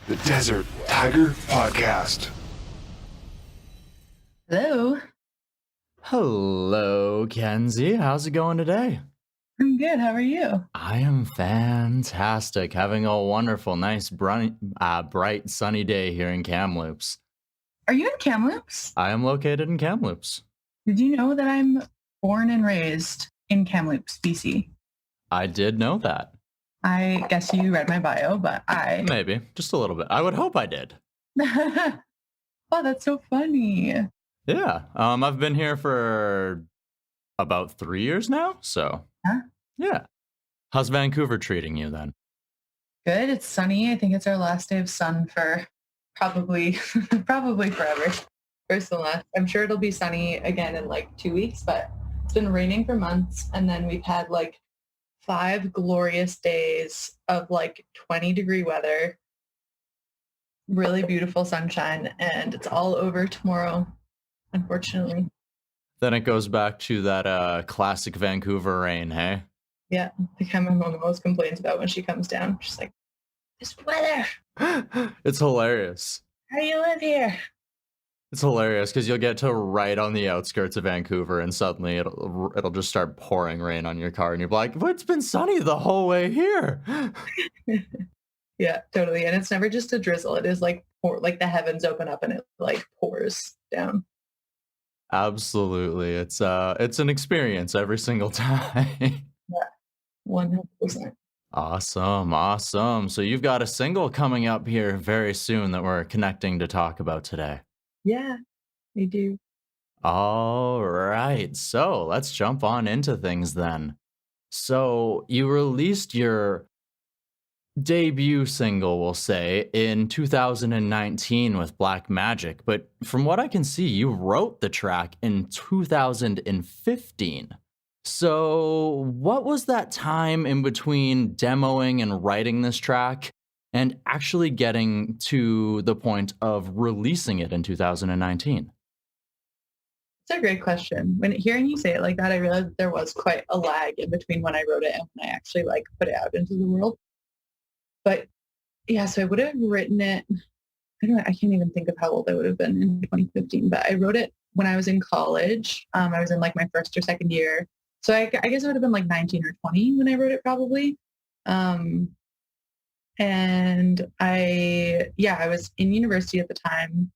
the Desert Tiger Podcast. Hello. Hello, Kenzie. How's it going today? I'm good. How are you? I am fantastic. Having a wonderful, nice, bright, sunny day here in Kamloops. Are you in Kamloops? I am located in Kamloops. Did you know that I'm born and raised in Kamloops, BC? I did know that. I guess you read my bio, but Maybe. Just a little bit. I would hope I did. Oh, that's so funny. Yeah. I've been here for about 3 years now, so... Huh? Yeah. How's Vancouver treating you then? Good. It's sunny. I think it's our last day of sun for probably forever. First and last. I'm sure it'll be sunny again in like 2 weeks, but it's been raining for months. And then we've had like 5 glorious days of like 20-degree weather, really beautiful sunshine, and it's all over tomorrow, unfortunately. Then it goes back to that classic Vancouver rain, hey? Yeah, like my mom always complains about when she comes down. She's like, this weather, It's hilarious. how do you live here? It's hilarious because you'll get to right on the outskirts of Vancouver and suddenly it'll just start pouring rain on your car and you're like, well, it's been sunny the whole way here. Yeah, totally. And it's never just a drizzle. It is like like the heavens open up and it like pours down. Absolutely. It's an experience every single time. Yeah, 100%. Awesome. So you've got a single coming up here very soon that we're connecting to talk about today. Yeah, I do. All right. So let's jump on into things then. So you released your debut single, we'll say, in 2019 with Black Magic. But from what I can see, you wrote the track in 2015. So what was that time in between demoing and writing this track and actually getting to the point of releasing it in 2019? It's a great question. When hearing you say it like that, I realized that there was quite a lag in between when I wrote it and when I actually like put it out into the world. But yeah, so I would have written it, I can't even think of how old I would have been in 2015, but I wrote it when I was in college. I was in like my first or second year. So I guess it would have been like 19 or 20 when I wrote it probably. And I was in university at the time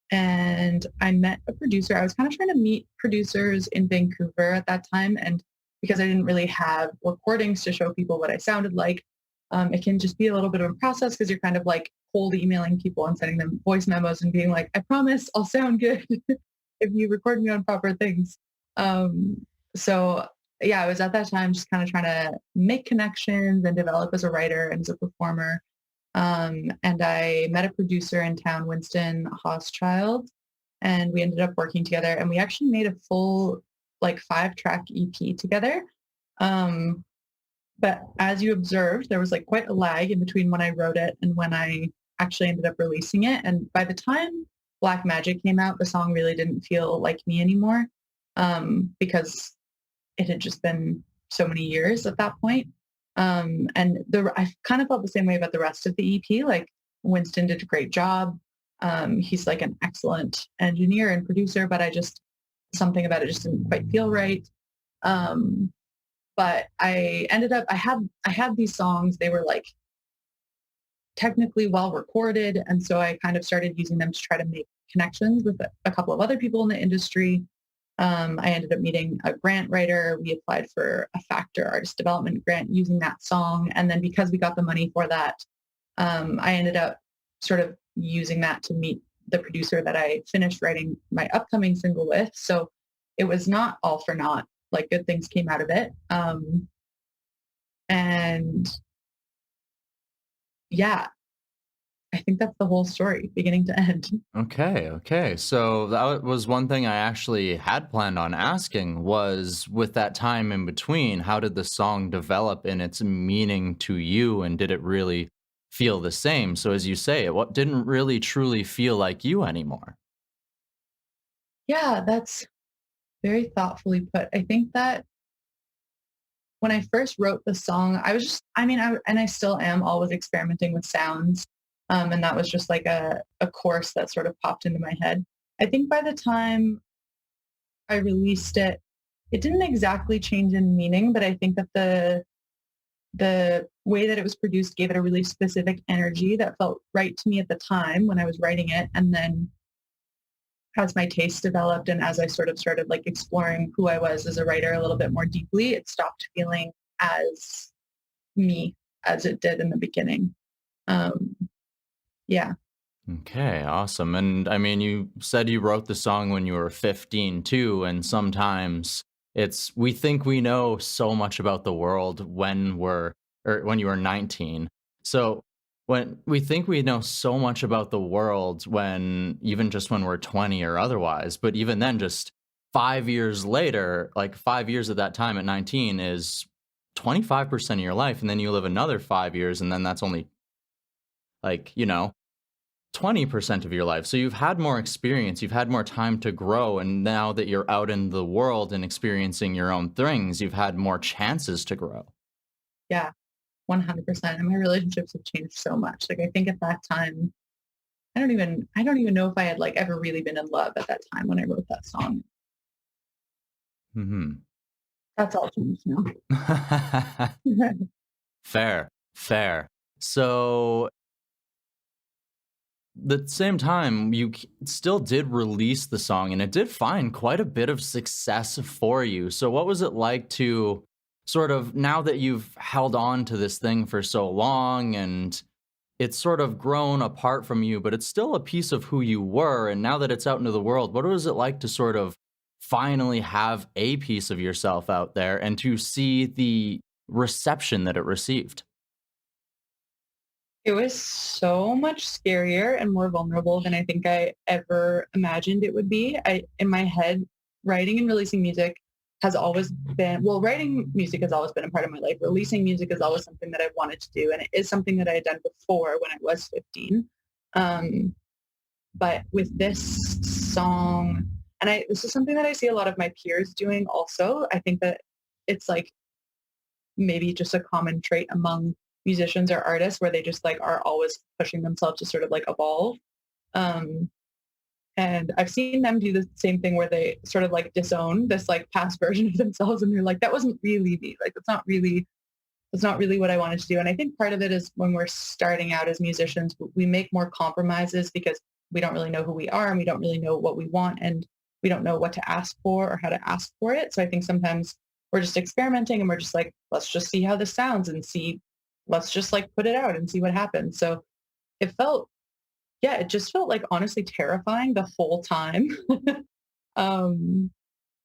and I met a producer. I was kind of trying to meet producers in Vancouver at that time. And because I didn't really have recordings to show people what I sounded like, it can just be a little bit of a process because you're kind of like cold emailing people and sending them voice memos and being like, I promise I'll sound good if you record me on proper things. So yeah, I was at that time just kind of trying to make connections and develop as a writer and as a performer. And I met a producer in town, Winston Hoschild, and we ended up working together and we actually made a full like 5-track EP together. But as you observed, there was like quite a lag in between when I wrote it and when I actually ended up releasing it. And by the time Black Magic came out, the song really didn't feel like me anymore, because it had just been so many years at that point. And I kind of felt the same way about the rest of the EP. Like Winston did a great job. He's like an excellent engineer and producer, but something about it just didn't quite feel right. But I had these songs, they were like technically well recorded. And so I kind of started using them to try to make connections with a couple of other people in the industry. I ended up meeting a grant writer. We applied for a Factor artist development grant using that song. And then because we got the money for that, I ended up sort of using that to meet the producer that I finished writing my upcoming single with. So it was not all for naught. Like good things came out of it. And yeah, I think that's the whole story, beginning to end. Okay. So that was one thing I actually had planned on asking was with that time in between, how did the song develop in its meaning to you and did it really feel the same? So as you say, it didn't really truly feel like you anymore. Yeah, that's very thoughtfully put. I think that when I first wrote the song, I was just, and I still am always experimenting with sounds. And that was just like a course that sort of popped into my head. I think by the time I released it, it didn't exactly change in meaning, but I think that the way that it was produced gave it a really specific energy that felt right to me at the time when I was writing it. And then as my taste developed and as I sort of started like exploring who I was as a writer a little bit more deeply, it stopped feeling as me as it did in the beginning. Um, yeah. Okay, awesome. And I mean, you said you wrote the song when you were 15 too, and sometimes we think we know so much about the world when you were 19. So when we think we know so much about the world even just when we're 20 or otherwise, but even then just 5 years later, like 5 years at that time at 19 is 25% of your life, and then you live another 5 years, and then that's only like, 20% of your life. So you've had more experience, you've had more time to grow. And now that you're out in the world and experiencing your own things, you've had more chances to grow. Yeah. 100%. And my relationships have changed so much. Like I think at that time, I don't even know if I had like ever really been in love at that time when I wrote that song. Hmm. That's all changed now. Fair, fair. So the same time, still did release the song and it did find quite a bit of success for you. So, what was it like to sort of, now that you've held on to this thing for so long and it's sort of grown apart from you, but it's still a piece of who you were? And now that it's out into the world, what was it like to sort of finally have a piece of yourself out there and to see the reception that it received? It was so much scarier and more vulnerable than I think I ever imagined it would be. In my head, writing and releasing music has always been, well, writing music has always been a part of my life. Releasing music is always something that I wanted to do. And it is something that I had done before when I was 15. Um, but with this song, this is something that I see a lot of my peers doing also. I think that it's like maybe just a common trait among musicians or artists where they just like are always pushing themselves to sort of like evolve. Um, and I've seen them do the same thing where they sort of like disown this like past version of themselves and they're like, that wasn't really me. Like that's not really what I wanted to do. And I think part of it is when we're starting out as musicians, we make more compromises because we don't really know who we are and we don't really know what we want and we don't know what to ask for or how to ask for it. So I think sometimes we're just experimenting and we're just like, let's just see how this sounds and let's just like put it out and see what happens. So it felt, yeah, it just felt like honestly terrifying the whole time. um,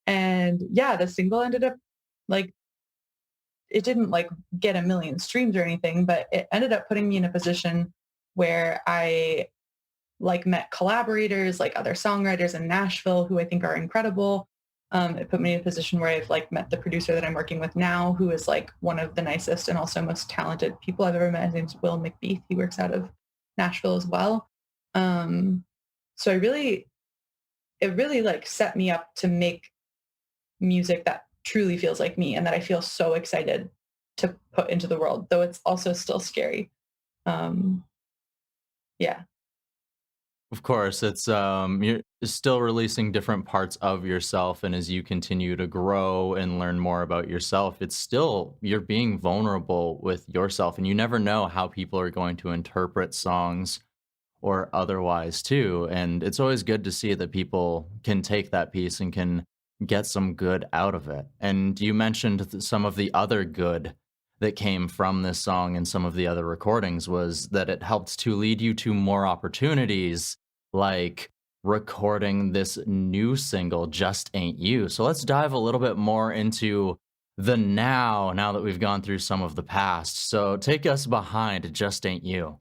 and yeah, the single ended up like, it didn't like get a million streams or anything, but it ended up putting me in a position where I like met collaborators, like other songwriters in Nashville who I think are incredible. It put me in a position where I've like met the producer that I'm working with now, who is like one of the nicest and also most talented people I've ever met. His name's Will McBeath. He works out of Nashville as well. So it really like set me up to make music that truly feels like me and that I feel so excited to put into the world, though it's also still scary. Um, yeah. Of course, it's you're still releasing different parts of yourself, and as you continue to grow and learn more about yourself, it's still you're being vulnerable with yourself, and you never know how people are going to interpret songs or otherwise too. And it's always good to see that people can take that piece and can get some good out of it. And you mentioned some of the other good that came from this song and some of the other recordings was that it helped to lead you to more opportunities like recording this new single, Just Aint You. So let's dive a little bit more into the now that we've gone through some of the past. So take us behind Just Aint You.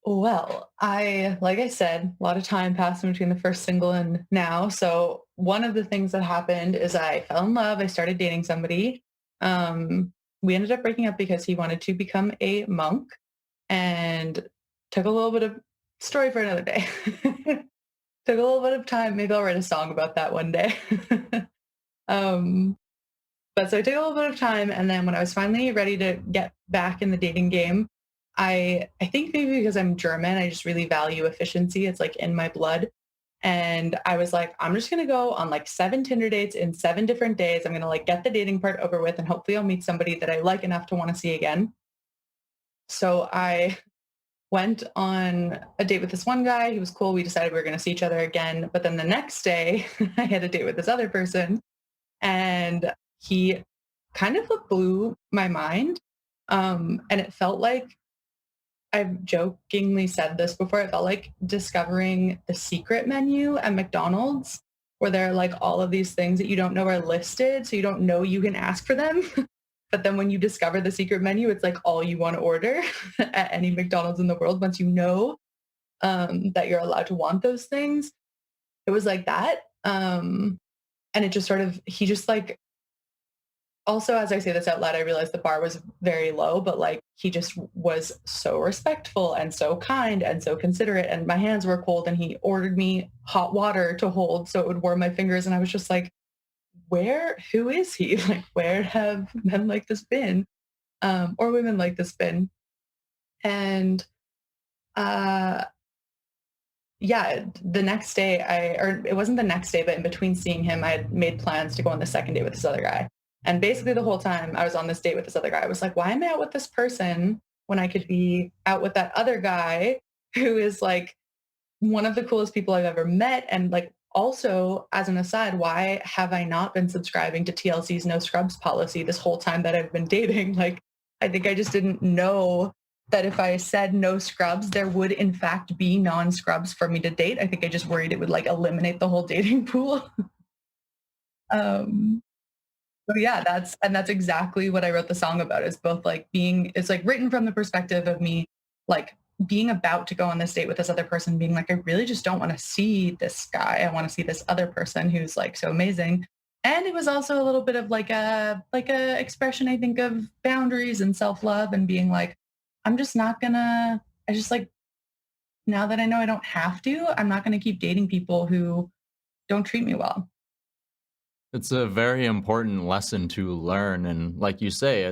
Well, like I said, a lot of time passed in between the first single and now. So one of the things that happened is I fell in love. I started dating somebody. We ended up breaking up because he wanted to become a monk and took a little bit of story for another day. Took a little bit of time. Maybe I'll write a song about that one day. um, but so it took a little bit of time. And then when I was finally ready to get back in the dating game, I think maybe because I'm German, I just really value efficiency. It's like in my blood. And I was like, I'm just going to go on like 7 Tinder dates in 7 different days. I'm going to like get the dating part over with and hopefully I'll meet somebody that I like enough to want to see again. So I went on a date with this one guy. He was cool. We decided we were going to see each other again. But then the next day I had a date with this other person and he kind of blew my mind. And it felt like, I've jokingly said this before, it felt like discovering the secret menu at McDonald's where there are like all of these things that you don't know are listed. So you don't know you can ask for them. But then when you discover the secret menu, it's like all you want to order at any McDonald's in the world once you know that you're allowed to want those things. It was like that. And it just sort of, he just like, also, as I say this out loud, I realized the bar was very low, but like he just was so respectful and so kind and so considerate. And my hands were cold and he ordered me hot water to hold so it would warm my fingers. And I was just like, who is he? Like, where have men like this been? Or women like this been? And yeah, the next day or it wasn't the next day, but in between seeing him, I had made plans to go on the second date with this other guy. And basically the whole time I was on this date with this other guy, I was like, why am I out with this person when I could be out with that other guy who is like one of the coolest people I've ever met? And like, also as an aside, why have I not been subscribing to TLC's no scrubs policy this whole time that I've been dating? Like, I think I just didn't know that if I said no scrubs, there would in fact be non-scrubs for me to date. I think I just worried it would like eliminate the whole dating pool. So yeah, that's exactly what I wrote the song about, is both like it's like written from the perspective of me, like being about to go on this date with this other person, being like, I really just don't want to see this guy. I want to see this other person who's like so amazing. And it was also a little bit of like a expression, I think, of boundaries and self-love and being like, I'm just not gonna, I just like, now that I know I don't have to, I'm not going to keep dating people who don't treat me well. It's a very important lesson to learn. And like you say,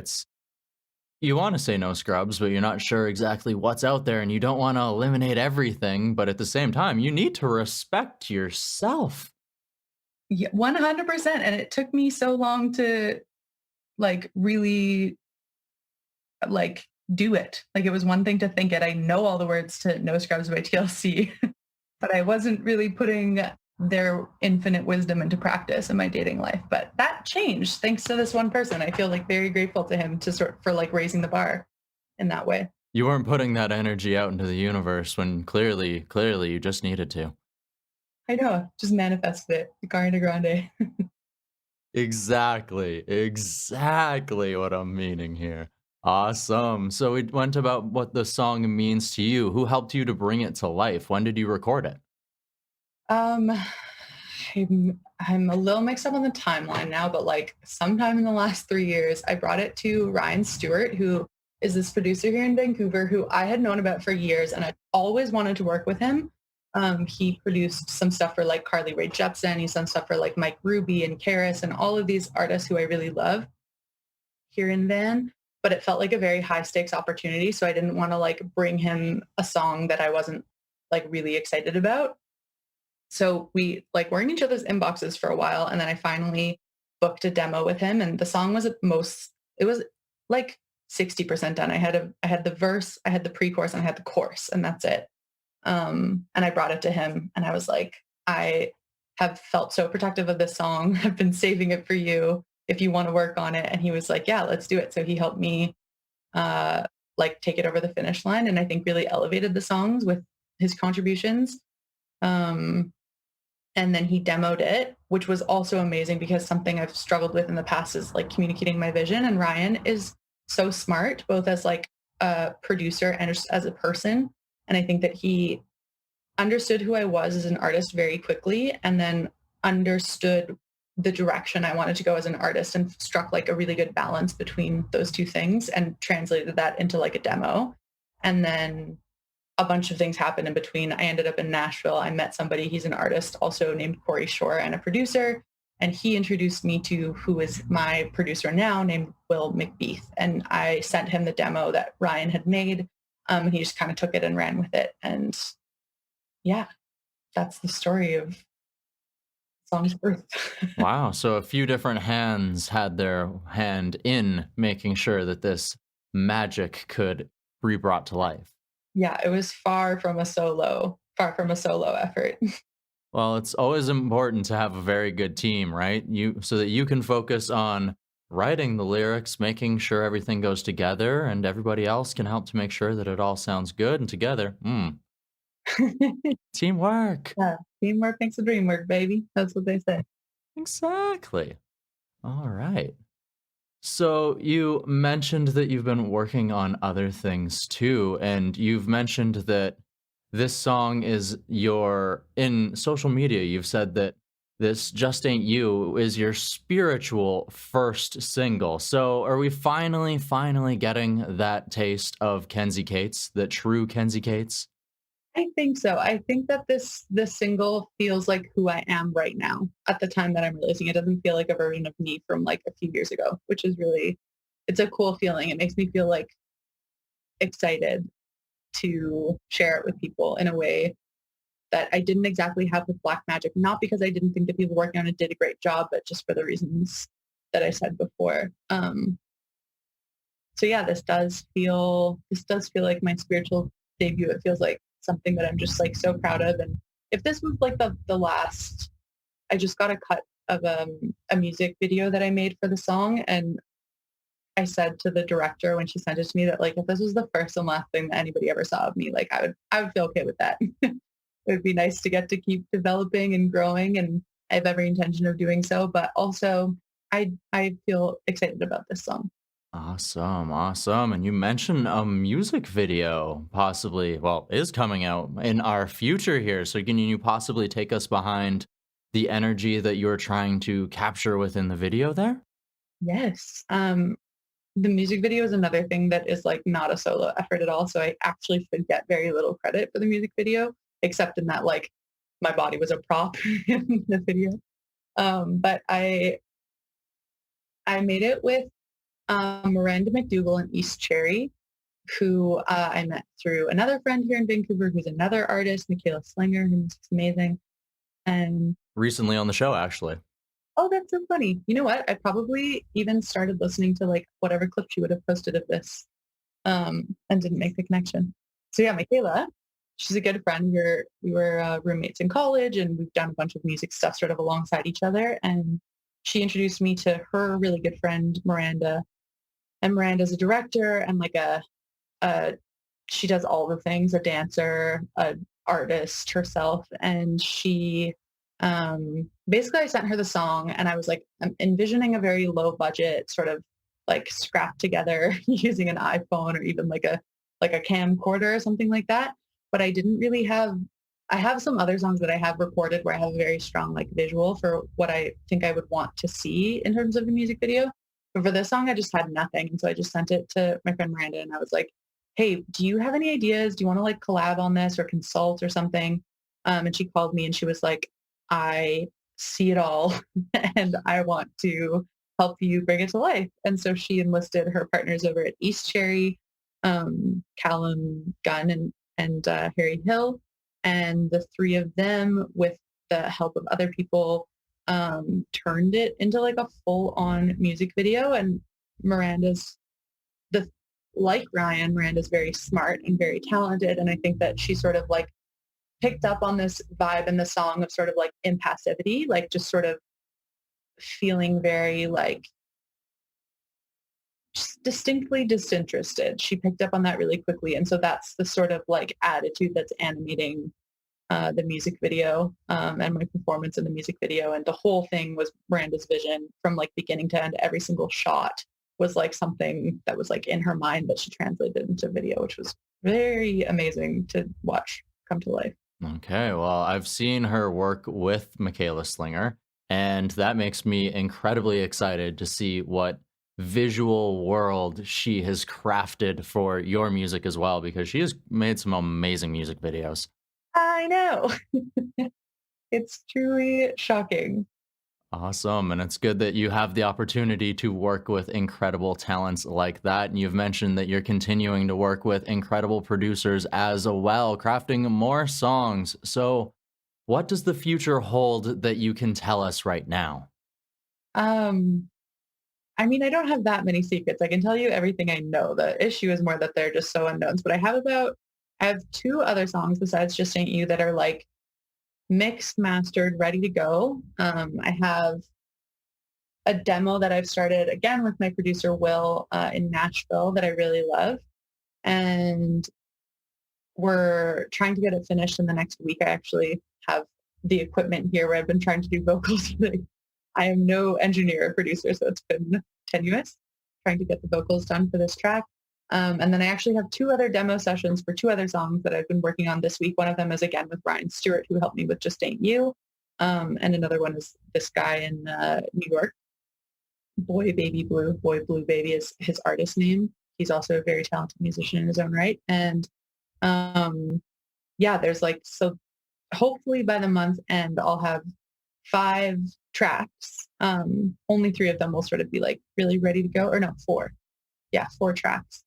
you want to say no scrubs, but you're not sure exactly what's out there and you don't want to eliminate everything. But at the same time, you need to respect yourself. Yeah, 100%. And it took me so long to like really like do it. Like it was one thing to think it. I know all the words to No Scrubs by TLC, but I wasn't really putting their infinite wisdom into practice in my dating life. But that changed thanks to this one person. I feel like very grateful to him for like raising the bar in that way. You weren't putting that energy out into the universe when clearly you just needed to. I know, just manifested it. Ariana Grande. Exactly what I'm meaning here. Awesome. So we went about what the song means to you. Who helped you to bring it to life? When did you record it? I'm a little mixed up on the timeline now, but like sometime in the last 3 years, I brought it to Ryan Stewart, who is this producer here in Vancouver, who I had known about for years, and I always wanted to work with him. He produced some stuff for like Carly Rae Jepsen. He's done stuff for like Mike Ruby and Karis and all of these artists who I really love here in Van. But it felt like a very high stakes opportunity. So I didn't want to like bring him a song that I wasn't like really excited about. So we like were in each other's inboxes for a while. And then I finally booked a demo with him. And the song was it was like 60% done. I had the verse, I had the pre-chorus, and I had the chorus, and that's it. And I brought it to him and I was like, I have felt so protective of this song. I've been saving it for you if you want to work on it. And he was like, yeah, let's do it. So he helped me like take it over the finish line, and I think really elevated the songs with his contributions. And then he demoed it, which was also amazing because something I've struggled with in the past is like communicating my vision. And Ryan is so smart, both as like a producer and just as a person. And I think that he understood who I was as an artist very quickly, and then understood the direction I wanted to go as an artist, and struck like a really good balance between those two things and translated that into like a demo. And then a bunch of things happened in between. I ended up in Nashville. I met somebody, he's an artist also named Corey Shore and a producer. And he introduced me to who is my producer now, named Will McBeath. And I sent him the demo that Ryan had made. And he just kind of took it and ran with it. And yeah, that's the story of song's birth. Wow. So a few different hands had their hand in making sure that this magic could be brought to life. Yeah, it was far from a solo effort. Well, it's always important to have a very good team, right? You so that you can focus on writing the lyrics, making sure everything goes together, and everybody else can help to make sure that it all sounds good and together. Teamwork. Yeah, teamwork makes the dream work, baby. That's what they say. Exactly. All right. So you mentioned that you've been working on other things too, and you've mentioned that this song is your in social media. You've said that this Just Ain't You is your spiritual first single. So are we finally getting that taste of Kenzie Cates, the true Kenzie Cates? I think so. I think that this single feels like who I am right now at the time that I'm releasing. It doesn't feel like a version of me from like a few years ago, which is really it's a cool feeling. It makes me feel like excited to share it with people in a way that I didn't exactly have with Black Magic, not because I didn't think the people working on it did a great job, but just for the reasons that I said before. So yeah, this does feel like my spiritual debut. It feels like something that I'm just like so proud of. And if this was like the last, I just got a cut of a music video that I made for the song, and I said to the director when she sent it to me that like if this was the first and last thing that anybody ever saw of me, like I would feel okay with that. It would be nice to get to keep developing and growing, and I have every intention of doing so. But also, I feel excited about this song. Awesome, awesome. And you mentioned a music video possibly, well, is coming out in our future here. So can you possibly take us behind the energy that you're trying to capture within the video there? Yes. The music video is another thing that is like not a solo effort at all. So I actually should get very little credit for the music video, except in that like my body was a prop in the video. But I made it with Miranda McDougall and East Cherry, who I met through another friend here in Vancouver, who's another artist, Michaela Slinger, who's amazing. And Recently on the show, actually. oh, that's so funny. You know what? I probably even started listening to like whatever clip she would have posted of this and didn't make the connection. So yeah, Michaela, she's a good friend. We were roommates in college, and we've done a bunch of music stuff sort of alongside each other. And she introduced me to her really good friend, Miranda. And Miranda's a director and like a she does all the things, a dancer, a artist herself. And she basically I sent her the song, and I was like, I'm envisioning a very low budget sort of like scrapped together using an iPhone or even like a camcorder or something like that. But I didn't really have I have some other songs that I have recorded where I have a very strong like visual for what I think I would want to see in terms of the music video. But for this song, I just had nothing. And so I just sent it to my friend Miranda, and I was like, hey, do you have any ideas? Do you want to like collab on this or consult or something? And she called me and she was like, I see it all and I want to help you bring it to life. And so she enlisted her partners over at East Cherry, Callum Gunn and Harry Hill. And the three of them, with the help of other people, turned it into like a full-on music video. And Miranda's the like Ryan, Miranda's very smart and very talented. And I think that she sort of like picked up on this vibe in the song of sort of like impassivity, like just sort of feeling very like just distinctly disinterested. She picked up on that really quickly. And so that's the sort of like attitude that's animating the music video and my performance in the music video. And the whole thing was Miranda's vision from like beginning to end. Every single shot was like something that was like in her mind that she translated into video, which was very amazing to watch come to life. Okay, well, I've seen her work with Michaela Slinger, and that makes me incredibly excited to see what visual world she has crafted for your music as well, because she has made some amazing music videos. I know. It's truly shocking. Awesome. And it's good that you have the opportunity to work with incredible talents like that. And you've mentioned that you're continuing to work with incredible producers as well, crafting more songs. So, what does the future hold that you can tell us right now? Um, I mean, I don't have that many secrets. I can tell you everything I know. The issue is more that they're just so unknowns. But I have two other songs besides Just Aint You that are like mixed, mastered, ready to go. I have a demo that I've started again with my producer Will in Nashville that I really love, and we're trying to get it finished in the next week. I actually have the equipment here where I've been trying to do vocals. I am no engineer or producer, so it's been tenuous trying to get the vocals done for this track. And then I actually have two other demo sessions for two other songs that I've been working on this week. One of them is again with Ryan Stewart, who helped me with Just Aint You. And another one is this guy in New York, Boy Blue Baby is his artist name. He's also a very talented musician in his own right. And um, yeah, there's like, so hopefully by the month end, I'll have 5 tracks. Only 3 of them will sort of be like really ready to go, or no, 4. Yeah, 4 tracks.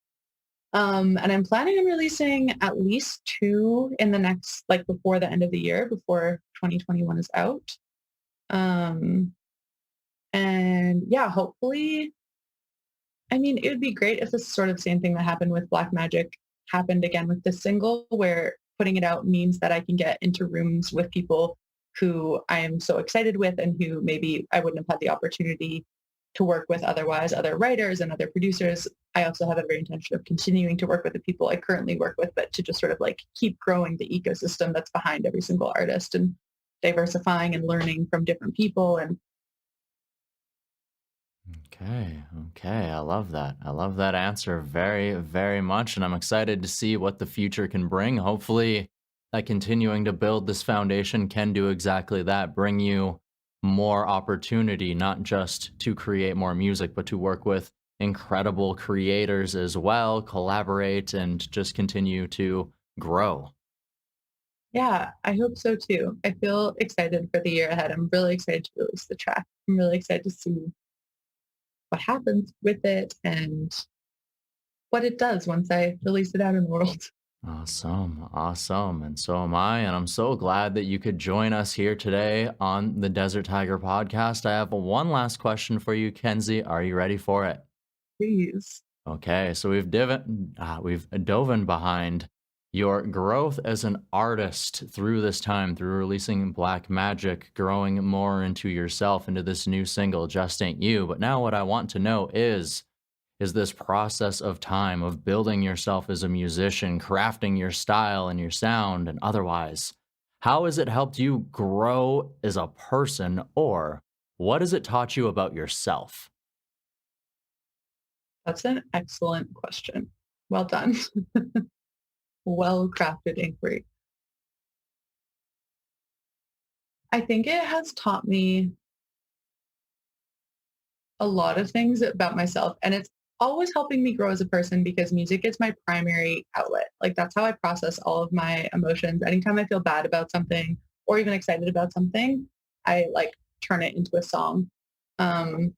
And I'm planning on releasing at least 2 in the next, like before the end of the year, before 2021 is out. And yeah, hopefully, I mean, it would be great if this sort of same thing that happened with Black Magic happened again with this single, where putting it out means that I can get into rooms with people who I am so excited with and who maybe I wouldn't have had the opportunity to work with otherwise, other writers and other producers. I also have every intention of continuing to work with the people I currently work with, but to just sort of like keep growing the ecosystem that's behind every single artist and diversifying and learning from different people. And Okay, okay. I love that. I love that answer very, very much. And I'm excited to see what the future can bring. Hopefully, that continuing to build this foundation can do exactly that, bring you more opportunity, not just to create more music, but to work with incredible creators as well, collaborate, and just continue to grow. yeah, I hope so too. I feel excited for the year ahead. I'm really excited to release the track. I'm really excited to see what happens with it and what it does once I release it out in the world. Awesome. Awesome. And so am I. And I'm so glad that you could join us here today on the Desert Tiger podcast. I have one last question for you, Kenzie. Are you ready for it? Please. Okay. So we've dove behind your growth as an artist through this time, through releasing Black Magic, growing more into yourself, into this new single, Just Ain't You. But now what I want to know is this process of time of building yourself as a musician, crafting your style and your sound and otherwise. How has it helped you grow as a person, or what has it taught you about yourself? That's an excellent question. Well done. Well crafted inquiry. I think it has taught me a lot of things about myself, and it's always helping me grow as a person because music is my primary outlet. Like that's how I process all of my emotions. Anytime I feel bad about something or even excited about something, I like turn it into a song. Um,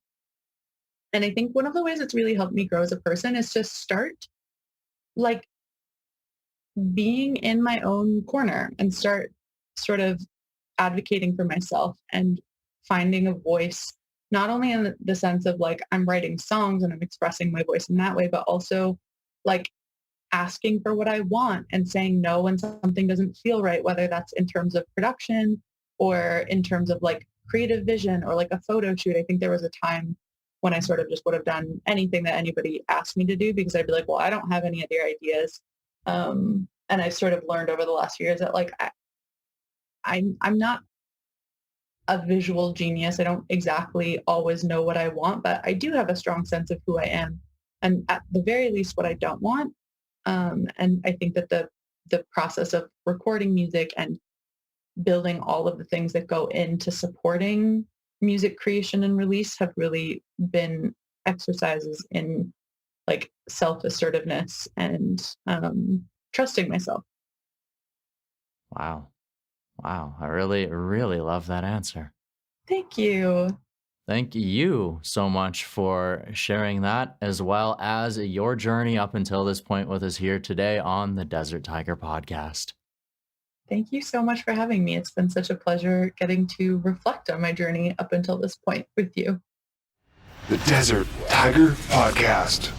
and I think one of the ways it's really helped me grow as a person is to start like being in my own corner and start sort of advocating for myself and finding a voice, not only in the sense of like I'm writing songs and I'm expressing my voice in that way, but also like asking for what I want and saying no when something doesn't feel right, whether that's in terms of production or in terms of like creative vision or like a photo shoot. I think there was a time when I sort of just would have done anything that anybody asked me to do because I'd be like, well, I don't have any other ideas. And I've sort of learned over the last few years that like I'm not a visual genius. I don't exactly always know what I want, but I do have a strong sense of who I am, and at the very least, what I don't want. And I think that the process of recording music and building all of the things that go into supporting music creation and release have really been exercises in like self-assertiveness and trusting myself. Wow. Wow. I really, really love that answer. Thank you. Thank you so much for sharing that, as well as your journey up until this point with us here today on the Desert Tiger podcast. Thank you so much for having me. It's been such a pleasure getting to reflect on my journey up until this point with you. The Desert Tiger Podcast.